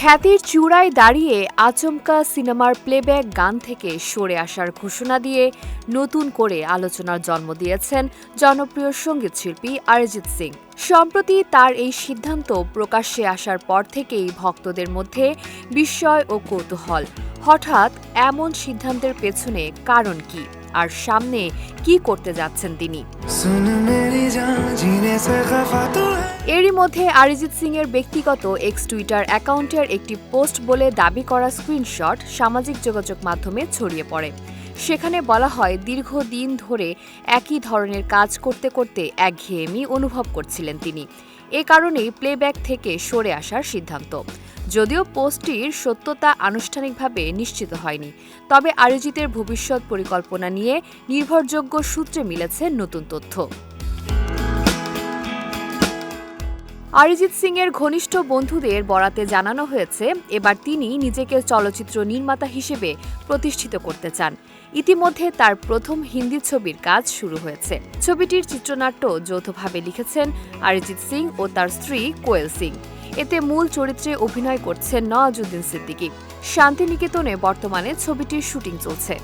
খ্যাতির চূড়ায় দাঁড়িয়ে আচমকা সিনেমার প্লেব্যাক গান থেকে সরে আসার ঘোষণা দিয়ে নতুন করে আলোচনার জন্ম দিয়েছেন জনপ্রিয় সঙ্গীতশিল্পী অরিজিৎ সিং। সম্প্রতি তার এই সিদ্ধান্ত প্রকাশ্যে আসার পর থেকেই ভক্তদের মধ্যে বিস্ময় ও কৌতূহল। হঠাৎ এমন সিদ্ধান্তের পেছনে কারণ কি, আর সামনে কি করতে যাচ্ছেন তিনি? এরই মধ্যে অরিজিৎ সিং এর ব্যক্তিগত এক্স টুইটার অ্যাকাউন্টের একটি পোস্ট বলে দাবি করা স্ক্রিনশট সামাজিক যোগাযোগ মাধ্যমে ছড়িয়ে পড়ে। সেখানে বলা হয়, দীর্ঘদিন ধরে একই ধরনের কাজ করতে করতে একঘেয়েমি অনুভব করছিলেন তিনি। এ কারণেই প্লেব্যাক থেকে সরে আসার সিদ্ধান্ত। যদিও পোস্টটির সত্যতা আনুষ্ঠানিকভাবে নিশ্চিত হয়নি, তবে অরিজিতের ভবিষ্যৎ পরিকল্পনা নিয়ে নির্ভরযোগ্য সূত্রে মিলেছে নতুন তথ্য। অরিজিৎ সিং এর ঘনিষ্ঠ বন্ধুদের বরাতে জানানো হয়েছে, এবার তিনি নিজেকে চলচ্চিত্র নির্মাতা হিসেবে প্রতিষ্ঠিত করতে চান। ইতিমধ্যে তার প্রথম হিন্দি ছবির কাজ শুরু হয়েছে। ছবিটির চিত্রনাট্য যৌথভাবে লিখেছেন অরিজিৎ সিং ও তার স্ত্রী কোয়েল সিং। এতে মূল চরিত্রে অভিনয় করছেন নওয়াজুদ্দিন সিদ্দিকী। শান্তিনিকেতনে বর্তমানে ছবিটির শুটিং চলছে।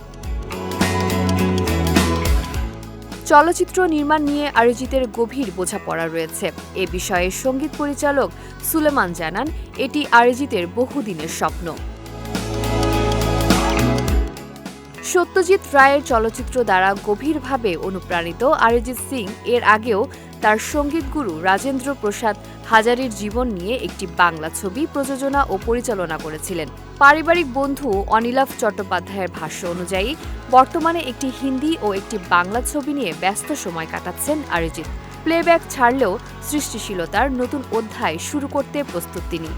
চলচ্চিত্র নির্মাণ নিয়ে অরিজিতের গভীর বোঝাপড়া রয়েছে। এ বিষয়ে সঙ্গীত পরিচালক সুলেমান জানান, এটি অরিজিতের বহুদিনের স্বপ্ন। সত্যজিৎ রায়ের চলচ্চিত্র দ্বারা গভীরভাবে অনুপ্রাণিত অরিজিৎ সিং এর আগেও তার সঙ্গীত গুরু রাজেন্দ্র প্রসাদ হাজারির জীবন নিয়ে একটি বাংলা ছবি প্রযোজনা ও পরিচালনা করেছিলেন। পারিবারিক বন্ধু অনিলাভ চট্টোপাধ্যায়ের ভাষ্য অনুযায়ী বর্তমানে একটি হিন্দি ও একটি বাংলা ছবি নিয়ে ব্যস্ত সময় কাটাচ্ছেন অরিজিৎ। প্লেব্যাক ছাড়লেও সৃষ্টিশীলতার নতুন অধ্যায় শুরু করতে প্রস্তুত তিনি।